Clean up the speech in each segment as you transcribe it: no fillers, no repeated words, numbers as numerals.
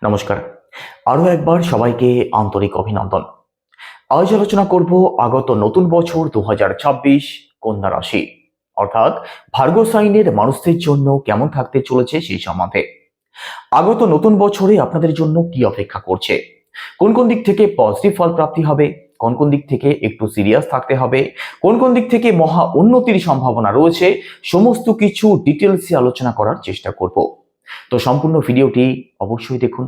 নমস্কার। আরো একবার সবাইকে আন্তরিক অভিনন্দন। আজ আলোচনা করব আগত নতুন বছর 2026 কন্যা রাশি অর্থাৎ ভার্গো সাইনের মানুষদের জন্য কেমন থাকতে চলেছে সেই সম্বন্ধে। আগত নতুন বছরে আপনাদের জন্য কি অপেক্ষা করছে, কোন কোন দিক থেকে পজিটিভ ফল প্রাপ্তি হবে, কোন কোন দিক থেকে একটু সিরিয়াস থাকতে হবে, কোন কোন দিক থেকে মহা উন্নতির সম্ভাবনা রয়েছে, সমস্ত কিছু ডিটেলসে আলোচনা করার চেষ্টা করব। তো সম্পূর্ণ ভিডিওটি অবশ্যই দেখুন।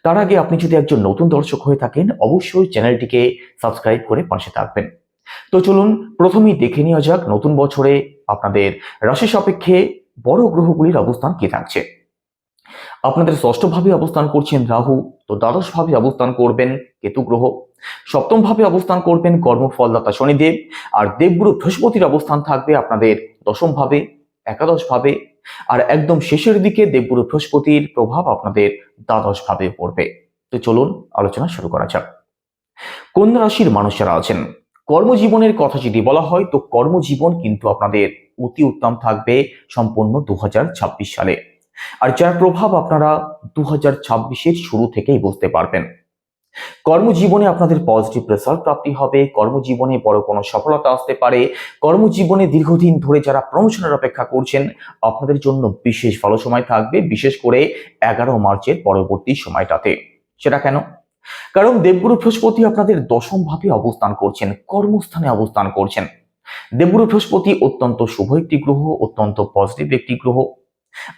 তার আগে আপনি যদি একজন নতুন দর্শক হয়ে থাকেন অবশ্যই চ্যানেলটিকে সাবস্ক্রাইব করে পাশে থাকবেন। তো চলুন প্রথমেই দেখে নেওয়া যাক নতুন বছরে আপনাদের রাশি সাপেক্ষে বড় গ্রহগুলির অবস্থান কি থাকছে। আপনাদের ষষ্ঠ ভাবে অবস্থান করছেন রাহু, তো দ্বাদশ ভাবে অবস্থান করবেন কেতু গ্রহ, সপ্তম ভাবে অবস্থান করবেন কর্মফলদাতা শনিদেব, আর দেবগুরু বৃহস্পতির অবস্থান থাকবে আপনাদের দশম ভাবে, একাদশ ভাবে, আর একদম শেষের দিকে দেবগুরু বৃহস্পতির প্রভাব আপনাদের দ্বাদশ ভাবে পড়বে। তো চলুন আলোচনা শুরু করা যাক। কন্যা রাশির মানুষেরা আছেন, কর্মজীবনের কথা যদি বলা হয় তো কর্মজীবন কিন্তু আপনাদের অতি উত্তম থাকবে সম্পূর্ণ 2026 সালে। আর যার প্রভাব আপনারা 2026-এর শুরু থেকেই বুঝতে পারবেন। কর্মজীবনে আপনাদের পজিটিভ রেজাল্ট প্রাপ্তি হবে, কর্মজীবনে বড় কোনো সফলতা আসতে পারে, কর্মজীবনে দীর্ঘদিন ধরে যারা প্রমোশনের অপেক্ষা করছেন আপনাদের জন্য বিশেষ ভালো সময় থাকবে, বিশেষ করে 11 মার্চের পরবর্তী সময়টাতে। সেটা কেন? কারণ দেবগুরু বৃহস্পতি আপনাদের দশম ভাবে অবস্থান করছেন, কর্মস্থানে অবস্থান করছেন। দেবগুরু বৃহস্পতি অত্যন্ত শুভ একটি গ্রহ, অত্যন্ত পজিটিভ একটি গ্রহ,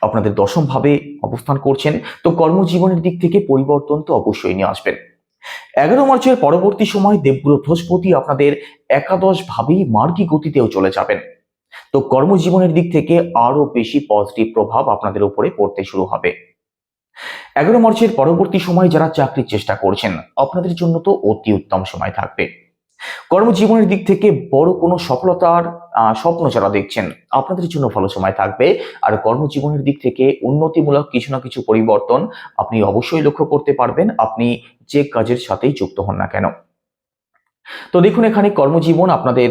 আপনাদের দশম ভাবে অবস্থান করছেন। তো কর্মজীবনের দিক থেকে পরিবর্তন তো অবশ্যই নিয়ে আসবেন। 11 মার্চের পরবর্তী সময় দেবগুরু বৃহস্পতি আপনাদের একাদশ ভাবেই মার্গী গতিতেও চলে যাবেন। তো কর্মজীবনের দিক থেকে আরো বেশি পজিটিভ প্রভাব আপনাদের উপরে পড়তে শুরু হবে। 11 মার্চের পরবর্তী সময় যারা চাকরির চেষ্টা করছেন আপনাদের জন্য তো অতি উত্তম সময় থাকবে। কর্মজীবনের দিক থেকে বড় কোনো সফলতার স্বপ্ন যারা দেখছেন আপনাদের জন্য ভালো সময় থাকবে। আর কর্মজীবনের দিক থেকে উন্নতিমূলক কিছু না কিছু পরিবর্তন আপনি অবশ্যই লক্ষ্য করতে পারবেন, আপনি যে কাজের সাথেই যুক্ত হন না কেন। তো দেখুন এখানে কর্মজীবন আপনাদের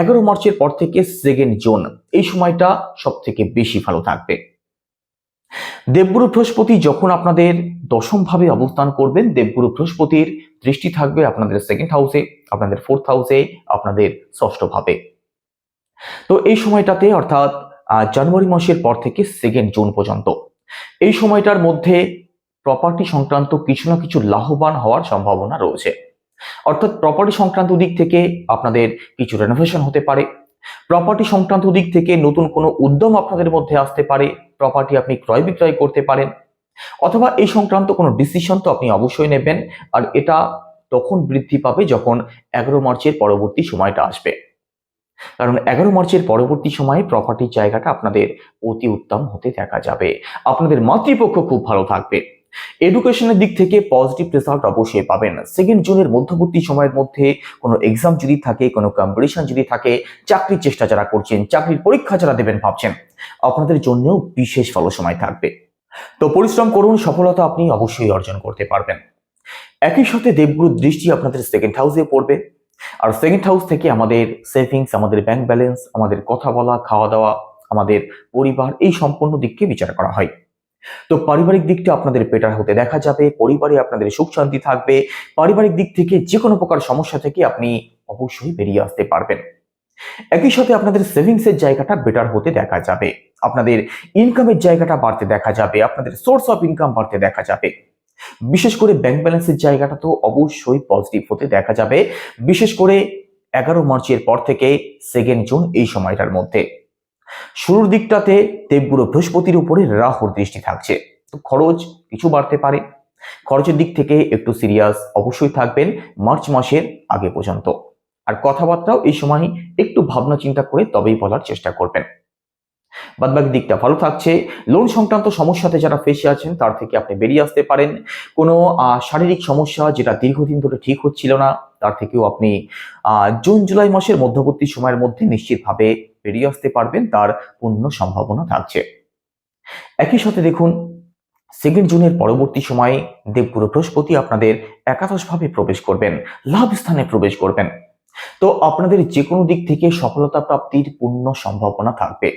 11 মার্চের পর থেকে 2 জুন এই সময়টা সব থেকে বেশি ভালো থাকবে। দেবগুরু বৃহস্পতি যখন আপনাদের দশম ভাবে অবস্থান করবেন, দেবগুরু বৃহস্পতির দৃষ্টি থাকবে আপনাদের সেকেন্ড হাউসে, আপনাদের ফোর্থ হাউসে, আপনাদের ষষ্ঠ ভাবে। তো এই সময়টাতে অর্থাৎ জানুয়ারি মাসের পর থেকে 2 জুন পর্যন্ত এই সময়টার মধ্যে প্রপার্টি সংক্রান্ত কিছু না কিছু লাভবান হওয়ার সম্ভাবনা রয়েছে। অর্থাৎ প্রপার্টি সংক্রান্ত দিক থেকে আপনাদের কিছু রেনোভেশন হতে পারে, প্রপার্টি সংক্রান্ত দিক থেকে নতুন কোনো উদ্যম আপনাদের মধ্যে আসতে পারে, প্রপার্টি আপনি ক্রয় বিক্রয় করতে পারেন, অথবা এই সংক্রান্ত কোনো ডিসিশন তো আপনি অবশ্যই নেবেন। আর এটা তখন বৃদ্ধি পাবে যখন 11 মার্চের পরবর্তী সময়টা আসবে। কারণ 11 মার্চের পরবর্তী সময়ে প্রপার্টির জায়গাটা আপনাদের অতি উত্তম হতে দেখা যাবে, আপনাদের মাতৃপক্ষ খুব ভালো থাকবে। এডুকেশনের দিক থেকে পজিটিভ রেজাল্ট অবশ্যই পাবেন। 2 জুনের মধ্যবর্তী সময়ের মধ্যে কোনো এক্সাম যদি থাকে, কোনো কম্পিটিশন যদি থাকে, চাকরির চেষ্টা যারা করছেন, চাকরির পরীক্ষা যারা দেবেন ভাবছেন, আপনাদের জন্যও বিশেষ ভালো সময় থাকবে। তো পরিশ্রম করুন, সফলতা আপনি অবশ্যই অর্জন করতে পারবেন। একই সাথে দেবগুরুর দৃষ্টি আপনাদের সেকেন্ড হাউসে পড়বে, আর সেকেন্ড হাউস থেকে আমাদের সেভিংস, আমাদের ব্যাংক ব্যালেন্স, আমাদের কথা বলা, খাওয়া দাওয়া, আমাদের পরিবার, এই সম্পূর্ণ দিককে বিচার করা হয়। তো পারিবারিক দিকটা আপনাদের বেটার হতে দেখা যাবে, পরিবারে আপনাদের সুখ শান্তি থাকবে, পারিবারিক দিক থেকে যে কোনো প্রকার সমস্যা থেকে আপনি অবশ্যই বেরিয়ে আসতে পারবেন। একই সাথে আপনাদের সেভিংসের জায়গাটা বেটার হতে দেখা যাবে, আপনাদের ইনকামের জায়গাটা বাড়তে দেখা যাবে, আপনাদের সোর্স অফ ইনকাম বাড়তে দেখা যাবে। বিশেষ করে ব্যাংক ব্যালেন্সের জায়গাটা তো অবশ্যই পজিটিভ হতে দেখা যাবে, বিশেষ করে 11 মার্চের পর থেকে 2 জুন এই সময়টার মধ্যে। শুরুর দিকটাতে দেবগুরু বৃহস্পতির উপরে রাহুর দৃষ্টি থাকছে, তো খরচ কিছু বাড়তে পারে, খরচের দিক থেকে একটু সিরিয়াস অবশ্যই থাকবেন মার্চ মাসের আগে পর্যন্ত। আর কথাবার্তাও এই সময় একটু ভাবনা চিন্তা করে তবেই বলার চেষ্টা করবেন। বাদবাকি দিকটা ভালো থাকছে। লোন সংক্রান্ত সমস্যাতে যারা ফেসে আছেন তার থেকে আপনি বেরিয়ে আসতে পারেন। কোনো শারীরিক সমস্যা যেটা দীর্ঘদিন ধরে ঠিক হচ্ছিল না তার থেকেও আপনি জুন জুলাই মাসের মধ্যবর্তী সময়ের মধ্যে নিশ্চিতভাবে বেরিয়ে আসতে পারবেন, তার পূর্ণ সম্ভাবনা থাকছে। একই সাথে দেখুন 2 জুনের পরবর্তী সময়ে দেবগুরু বৃহস্পতি আপনাদের একাদশ ভাবে প্রবেশ করবেন, লাভ স্থানে প্রবেশ করবেন। তো আপনাদের যে কোনো দিক থেকে সফলতা প্রাপ্তির পূর্ণ সম্ভাবনা থাকবে।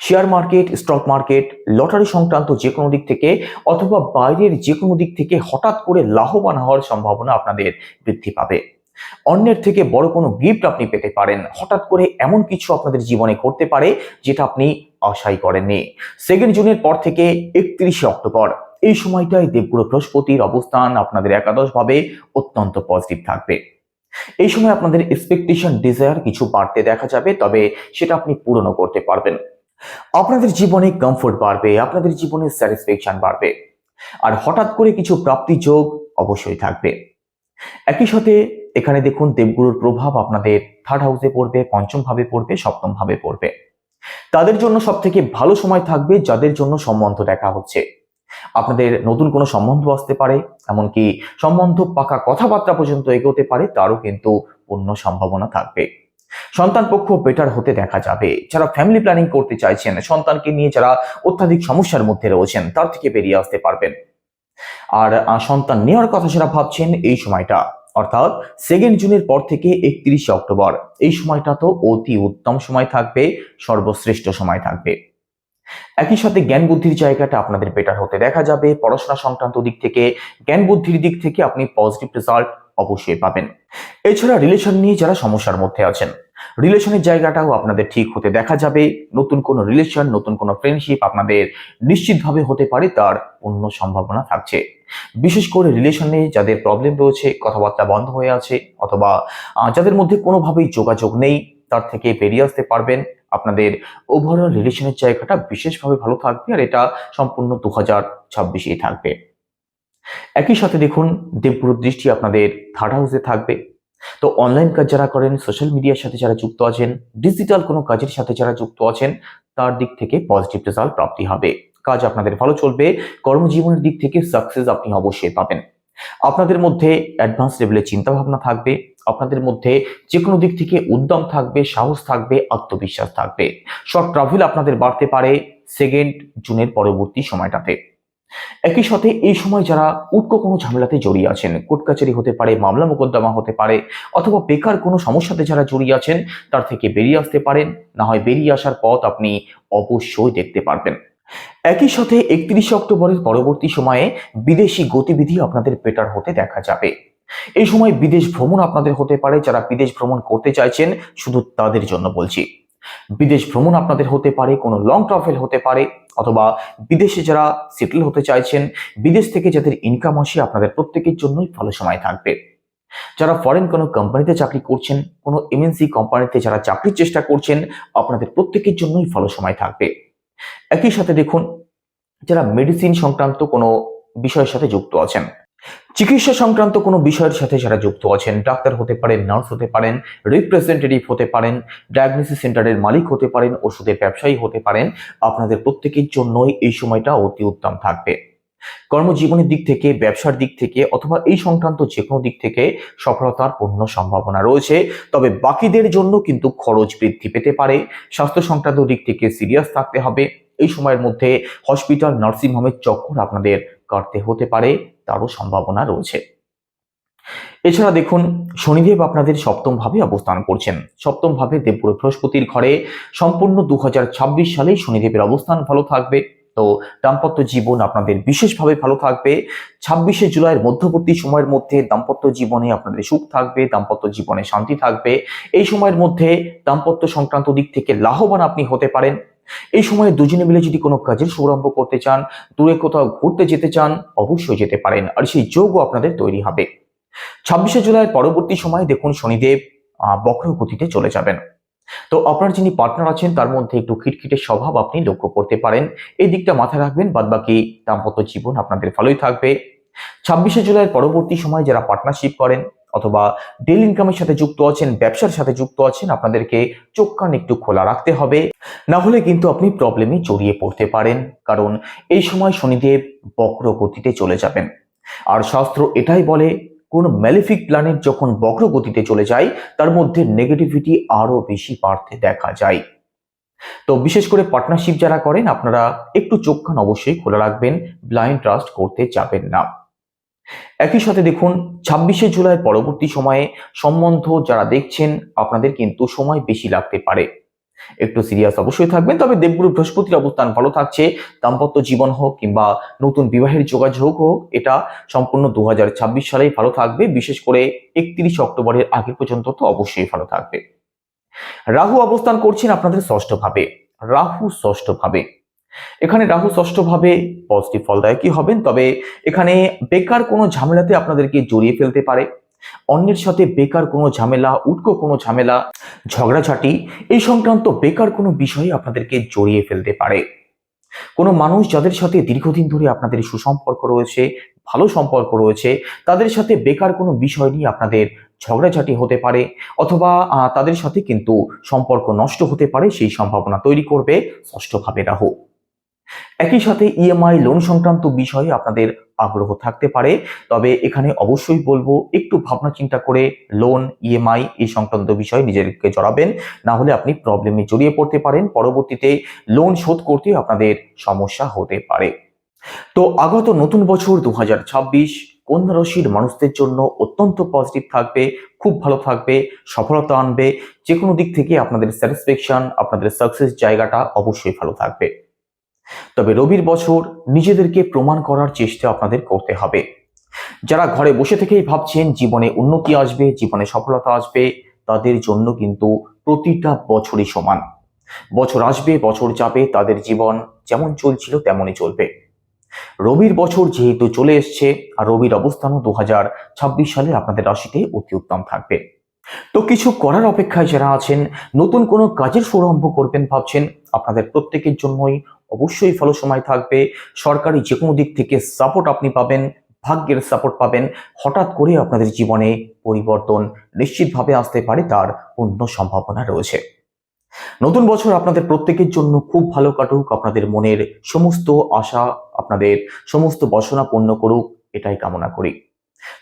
Share market, stock market, lottery সংক্রান্ত যে কোনো দিক থেকে অথবা বাইরের যে কোনো দিক থেকে হঠাৎ করে লাভবান হওয়ার সম্ভাবনা আপনাদের বৃদ্ধি পাবে। অন্যের থেকে বড় কোনো গিফট আপনি পেতে পারেন। হঠাৎ করে এমন কিছু আপনাদের জীবনে ঘটতে পারে যেটা আপনি আশাই করেননি। 2 জুনের পর থেকে 31শে অক্টোবর এই সময়টায় দেবগুরু বৃহস্পতির অবস্থান আপনাদের একাদশভাবে অত্যন্ত পজিটিভ থাকবে। এই সময় আপনাদের এক্সপেকটেশন, ডিজায়ার কিছু বাড়তে দেখা যাবে, তবে সেটা আপনি পূরণও করতে পারবেন। আপনাদের জীবনে কমফোর্ট বাড়বে, আপনাদের জীবনে স্যাটিসফ্যাকশন বাড়বে, আর হঠাৎ করে কিছু প্রাপ্তি যোগ অবশ্যই থাকবে। একই সাথে এখানে দেখুন দেবগুরুর প্রভাব আপনাদের থার্ড হাউসে পড়বে, পঞ্চম ভাবে পড়বে, সপ্তম ভাবে পড়বে। তাদের জন্য সব থেকে ভালো সময় থাকবে যাদের জন্য সম্বন্ধ দেখা হচ্ছে। আপনাদের নতুন কোনো সম্বন্ধ আসতে পারে, এমনকি সম্বন্ধ পাকা কথাবার্তা পর্যন্ত এগোতে পারে, তারও কিন্তু পূর্ণ সম্ভাবনা থাকবে। সন্তান পক্ষ বেটার হতে দেখা যাবে। যারা ফ্যামিলি প্ল্যানিং করতে চাইছেন, সন্তানকে নিয়ে যারা অত্যাধিক সমস্যার মধ্যে রয়েছেন, তার থেকে বেরিয়ে আসতে পারবেন। আর সন্তান নেওয়ার কথা যারা ভাবছেন, এই সময়টা অর্থাৎ 2 জুনের পর থেকে 31শে অক্টোবর এই সময়টা তো অতি উত্তম সময় থাকবে, সর্বশ্রেষ্ঠ সময় থাকবে। একই সাথে জ্ঞান বুদ্ধির জায়গাটা আপনাদের বেটার হতে দেখা যাবে। পড়াশোনা সংক্রান্ত দিক থেকে, জ্ঞান বুদ্ধির দিক থেকে আপনি পজিটিভ রেজাল্ট অবশ্যই পাবেন। এছাড়া রিলেশন নিয়ে যারা সমস্যার মধ্যে আছেন, রিলেশনের জায়গাটাও আপনাদের ঠিক হতে দেখা যাবে। নতুন কোনো রিলেশন, নতুন কোনো ফ্রেন্ডশিপ আপনাদের নিশ্চিতভাবে হতে পারে, তার পূর্ণ সম্ভাবনা থাকছে। বিশেষ করে রিলেশনে যাদের প্রবলেম রয়েছে, কথাবার্তা বন্ধ হয়ে আছে, অথবা যাদের মধ্যে কোনোভাবেই যোগাযোগ নেই, তার থেকে বেরিয়ে আসতে পারবেন। আপনাদের ওভারঅল রিলেশনের জায়গাটা বিশেষভাবে ভালো থাকবে, আর এটা সম্পূর্ণ 2026-এই থাকবে। একই সাথে দেখুন দেবগুরুর দৃষ্টি আপনাদের থার্ড হাউসে থাকবে। তো অনলাইন কাজ যারা করেন, সোশ্যাল মিডিয়ার সাথে যারা যুক্ত আছেন, ডিজিটাল কোনো কাজের সাথে যারা যুক্ত আছেন, তার দিক থেকে পজিটিভ রেজাল্ট প্রাপ্তি হবে। কাজ আপনাদের ভালো চলবে। কর্মজীবনের দিক থেকে সাকসেস আপনি অবশ্যই পাবেন। আপনাদের মধ্যে অ্যাডভান্স লেভেলের চিন্তা ভাবনা থাকবে। আপনাদের মধ্যে যে কোনো দিক থেকে উদ্যম থাকবে, সাহস থাকবে, আত্মবিশ্বাস থাকবে। শর্ট ট্রাভেল আপনাদের বাড়তে পারে 2 জুনের পরবর্তী সময়টাতে। একই সাথে এই সময় যারা উটকো কোনো ঝামেলাতে জড়িয়ে আছেন, কোর্ট কাচারি হতে পারে, মামলা মোকদ্দমা হতে পারে, অথবা বেকার কোনো সমস্যাতে যারা জড়িয়ে আছেন, তার থেকে বেরিয়ে আসতে পারেন। না হয় বেরিয়ে আসার পথ আপনি অবশ্যই দেখতে পারবেন। একই সাথে 31শে অক্টোবরের পরবর্তী সময়ে বিদেশি গতিবিধি আপনাদের বেটার হতে দেখা যাবে। এই সময় বিদেশ ভ্রমণ আপনাদের হতে পারে। যারা বিদেশ ভ্রমণ করতে চাইছেন, শুধু তাদের জন্য বলছি। বিদেশ ভ্রমণ আপনাদের হতে পারে, কোনো লং ট্রাভেল হতে পারে, অথবা বিদেশে যারা সেটেল হতে চাইছেন, বিদেশ থেকে যাদের ইনকাম আসে, আপনাদের প্রত্যেকের জন্যই ভালো সময় থাকবে। যারা ফরেন কোনো কোম্পানিতে চাকরি করছেন, কোনো এমএনসি কোম্পানিতে যারা চাকরির চেষ্টা করছেন, আপনাদের প্রত্যেকের জন্যই ভালো সময় থাকবে। একই সাথে দেখুন যারা মেডিসিন সংক্রান্ত কোনো বিষয়ের সাথে যুক্ত আছেন, চিকিৎসা সংক্রান্ত কোনো বিষয়ের সাথে যারা যুক্ত আছেন, ডাক্তার হতে পারেন, নার্স হতে পারেন, রিপ্রেজেন্টেটিভ হতে পারেন, ডায়াগনোসিস সেন্টারের মালিক হতে পারেন, ওষুধের ব্যবসায়ী হতে পারেন, আপনাদের প্রত্যেকের জন্যই এই সময়টা অতি উত্তম থাকবে। কর্মজীবনের দিক থেকে, ব্যবসার দিক থেকে, অথবা এই সংক্রান্ত যে কোনো দিক থেকে সফলতার পূর্ণ সম্ভাবনা রয়েছে। তবে বাকিদের জন্য কিন্তু খরচ বৃদ্ধি পেতে পারে। স্বাস্থ্য সংক্রান্ত দিক থেকে সিরিয়াস থাকতে হবে। এই সময়ের মধ্যে হসপিটাল, নার্সিংহোমের চক্কর আপনাদের কাটতে হতে পারে, তারও সম্ভাবনা রয়েছে। এছাড়া দেখুন শনিদেব আপনাদের সপ্তম ভাবে অবস্থান করছেন। সপ্তম ভাবে দেবগুরু বৃহস্পতির ঘরে সম্পূর্ণ 2026 সালেই শনিদেবের অবস্থান ভালো থাকবে। তো দাম্পত্য জীবন আপনাদের বিশেষভাবে ভালো থাকবে। 26শে জুলাইয়ের মধ্যবর্তী সময়ের মধ্যে দাম্পত্য জীবনে আপনাদের সুখ থাকবে, দাম্পত্য জীবনে শান্তি থাকবে। এই সময়ের মধ্যে দাম্পত্য সংক্রান্ত দিক থেকে লাভবান আপনি হতে পারেন। এই সময়ে দুজনে মিলে যদি কোনো কাজের শুভারম্ভ করতে চান, দূরে কোথাও ঘুরতে যেতে চান, অবশ্যই যেতে পারেন, আর সেই যোগও আপনাদের তৈরি হবে। 26শে জুলাইয়ের পরবর্তী সময়ে দেখুন শনিদেব বক্র গতিতে চলে যাবেন। তো আপনার যিনি পার্টনার আছেন, তার মধ্যে একটু খিটখিটে স্বভাব আপনি লক্ষ্য করতে পারেন। এই দিকটা মাথায় রাখবেন, বাদবাকি দাম্পত্য জীবন আপনাদের ভালোই থাকবে। 26শে জুলাইয়ের পরবর্তী সময় যারা পার্টনারশিপ করেন, অথবা ডেইলি ইনকামের সাথে যুক্ত আছেন, ব্যবসার সাথে যুক্ত আছেন, আপনাদেরকে চোখ কান একটু খোলা রাখতে হবে। না হলে কিন্তু আপনি প্রবলেমে জড়িয়ে পড়তে পারেন, কারণ এই সময় শনিদেব বক্র গতিতে চলে যাবেন। আর শাস্ত্র এটাই বলে, কোন ম্যালিফিক প্ল্যানেট যখন বক্র গতিতে চলে যায়, তার মধ্যে নেগেটিভিটি আরো বেশি বাড়তে দেখা যায়। তো বিশেষ করে পার্টনারশিপ যারা করেন, আপনারা একটু চোখ কান অবশ্যই খোলা রাখবেন, ব্লাইন্ড ট্রাস্ট করতে যাবেন না। একই সাথে দেখুন 26শে জুলাই পরবর্তী সময়ে সম্বন্ধ যারা দেখছেন, আপনাদের কিন্তু সময় বেশি লাগতে পারে। একটু সিরিয়াস অবশ্যই থাকবেন, তবে দেবগুরু বৃহস্পতির অবস্থান ভালো থাকছে। দাম্পত্য জীবন হোক কিংবা নতুন বিবাহের যোগাযোগ হোক, এটা সম্পূর্ণ 2026 সালেই ভালো থাকবে। বিশেষ করে 31 অক্টোবরের আগে পর্যন্ত তো অবশ্যই ভালো থাকবে। রাহু অবস্থান করছেন আপনাদের ষষ্ঠ ভাবে। রাহু ষষ্ঠ ভাবে, এখানে রাহু ষষ্ঠ ভাবে পজিটিভ ফলদায়কই হবেন, তবে এখানে বেকার কোনো ঝামেলাতে আপনাদেরকে জড়িয়ে ফেলতে পারে। অন্যের সাথে বেকার কোনো ঝামেলা, উটকো কোনো ঝামেলা, ঝগড়াঝাটি এই সংক্রান্ত বেকার কোনো বিষয়ে আপনাদেরকে জড়িয়ে ফেলতে পারে। কোনো মানুষ যাদের সাথে দীর্ঘদিন ধরে আপনাদের সুসম্পর্ক রয়েছে, ভালো সম্পর্ক রয়েছে, তাদের সাথে বেকার কোনো বিষয় নিয়ে আপনাদের ঝগড়াঝাটি হতে পারে, অথবা তাদের সাথে কিন্তু সম্পর্ক নষ্ট হতে পারে, সেই সম্ভাবনা তৈরি করবে ষষ্ঠভাবে রাহু। একই সাথে ইএমআই লোন সংক্রান্ত বিষয়ে আপনাদের আগ্রহ থাকতে পারে, তবে এখানে অবশ্যই বলবো একটু ভাবনা চিন্তা করে লোন, ইএমআই এই সংক্রান্ত বিষয়ে নিজেকে জড়াবেন, না হলে আপনি প্রবলেমে জড়িয়ে পড়তে পারেন। পরবর্তীতে লোন শোধ করতে আপনাদের সমস্যা হতে পারে। তো আগত নতুন বছর 2026 কন্যা রাশির মানুষদের জন্য অত্যন্ত পজিটিভ থাকবে, খুব ভালো থাকবে, সফলতা আনবে। যে কোনো দিক থেকে আপনাদের স্যাটিসফ্যাকশন, আপনাদের সাকসেস জায়গাটা অবশ্যই ভালো থাকবে। তবে রবির বছর নিজেদেরকে প্রমাণ করার চেষ্টা আপনাদের করতে হবে। যারা ঘরে বসে থেকেই ভাবছেন জীবনে উন্নতি আসবে, জীবনে সফলতা আসবে, তাদের জন্য কিন্তু প্রতিটা বছরই সমান। বছর আসবে, বছর যাবে, তাদের জীবন যেমন চলছিল তেমনই চলবে। রবির বছর যেহেতু চলে এসছে, আর রবির অবস্থানও 2026 সালে আপনাদের রাশিতে অতি উত্তম থাকবে। তো কিছু করার অপেক্ষায় যারা আছেন, নতুন কোনো কাজের শুভারম্ভ করবেন ভাবছেন, আপনাদের প্রত্যেকের জন্যই অবশ্যই ভালো সময় থাকবে। সরকারি যে কোনো দিক থেকে সাপোর্ট আপনি পাবেন, ভাগ্যের সাপোর্ট পাবেন। হঠাৎ করে আপনাদের জীবনে পরিবর্তন নিশ্চিতভাবে আসতে পারে, তার পূর্ণ সম্ভাবনা রয়েছে। নতুন বছর আপনাদের প্রত্যেকের জন্য খুব ভালো কাটুক, আপনাদের মনের সমস্ত আশা, আপনাদের সমস্ত বাসনা পূর্ণ করুক, এটাই কামনা করি।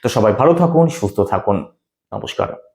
তো সবাই ভালো থাকুন, সুস্থ থাকুন। নমস্কার।